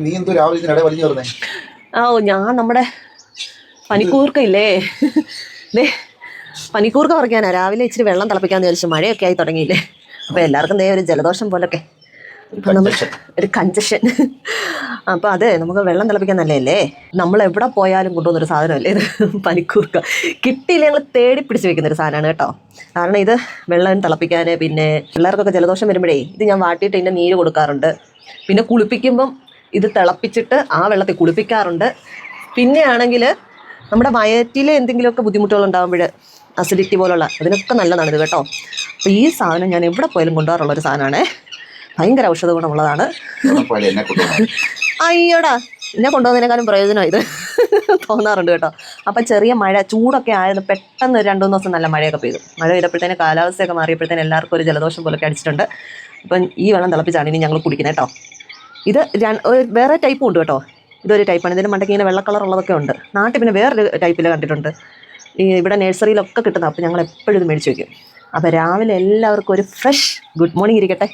നീ എന്തോ രാവിലെ ഇതിനിടെ വലിഞ്ഞു പറഞ്ഞേ? ഞാൻ നമ്മുടെ പനിക്കൂർക്ക ഇല്ലേ, ദേ പനിക്കൂർക്ക പറിക്കാനാ. രാവിലെ ഇച്ചിരി വെള്ളം തിളപ്പിക്കാന്ന് വിചാരിച്ചു. മഴയൊക്കെ ആയി തുടങ്ങിയില്ലേ, അപ്പോൾ എല്ലാവർക്കും ദേ ഒരു ജലദോഷം പോലൊക്കെ, അപ്പം നമ്മൾ ഒരു കഞ്ചഷൻ. അപ്പോൾ അതെ, നമുക്ക് വെള്ളം തിളപ്പിക്കാൻ നല്ലതല്ലേ. നമ്മൾ എവിടെ പോയാലും കൊണ്ടുവന്നൊരു സാധനമല്ലേ ഇത്, പനിക്കൂർക്ക. കിട്ടിയില്ല, ഞങ്ങൾ തേടി പിടിച്ച് വെക്കുന്നൊരു സാധനമാണ് കേട്ടോ. കാരണം ഇത് വെള്ളം തിളപ്പിക്കാൻ, പിന്നെ പിള്ളേർക്കൊക്കെ ജലദോഷം വരുമ്പോഴേ ഇത് ഞാൻ വാട്ടിയിട്ട് ഇതിൻ്റെ നീര് കൊടുക്കാറുണ്ട്. പിന്നെ കുളിപ്പിക്കുമ്പം ഇത് തിളപ്പിച്ചിട്ട് ആ വെള്ളത്തിൽ കുളിപ്പിക്കാറുണ്ട്. പിന്നെ ആണെങ്കിൽ നമ്മുടെ വയറ്റിൽ എന്തെങ്കിലുമൊക്കെ ബുദ്ധിമുട്ടുകൾ ഉണ്ടാകുമ്പോൾ, അസിഡിറ്റി പോലുള്ള, അതിനൊക്കെ നല്ലതാണിത് കേട്ടോ. അപ്പോൾ ഈ സാധനം ഞാൻ എവിടെ പോയാലും കൊണ്ടുപോകാറുള്ളൊരു സാധനമാണ്. ഭയങ്കര ഔഷധ ഗുണമുള്ളതാണ്. അയ്യോടാ, എന്നെ കൊണ്ടുപോകുന്നതിനേക്കാളും പ്രയോജനം ഇത് തോന്നാറുണ്ട് കേട്ടോ. അപ്പം ചെറിയ മഴ, ചൂടൊക്കെ ആയത് പെട്ടെന്ന് 2-3 ദിവസം നല്ല മഴയൊക്കെ പെയ്തു. മഴ പെയ്തപ്പോഴത്തേന് കാലാവസ്ഥയൊക്കെ മാറിയപ്പോഴത്തേന് എല്ലാവർക്കും ഒരു ജലദോഷം പോലൊക്കെ അടിച്ചിട്ടുണ്ട്. അപ്പം ഈ വെള്ളം തിളപ്പിച്ചാണ് ഇനി ഞങ്ങൾ കുടിക്കുന്നത് കേട്ടോ. ഇത് വേറെ ടൈപ്പും ഉണ്ട് കേട്ടോ. ഇതൊരു ടൈപ്പാണ്. ഇതിൻ്റെ മണ്ടയ്ക്ക് ഇങ്ങനെ വെള്ള കളറുള്ളതൊക്കെ ഉണ്ട്. നാട്ടിൽ പിന്നെ വേറൊരു ടൈപ്പിൽ കണ്ടിട്ടുണ്ട്. ഇവിടെ നഴ്സറിയിലൊക്കെ കിട്ടുന്നത്. അപ്പോൾ ഞങ്ങൾ എപ്പോഴും ഇത് മേടിച്ച് വയ്ക്കും. അപ്പോൾ രാവിലെ എല്ലാവർക്കും ഒരു ഫ്രഷ് ഗുഡ് മോർണിംഗ് ഇരിക്കട്ടെ.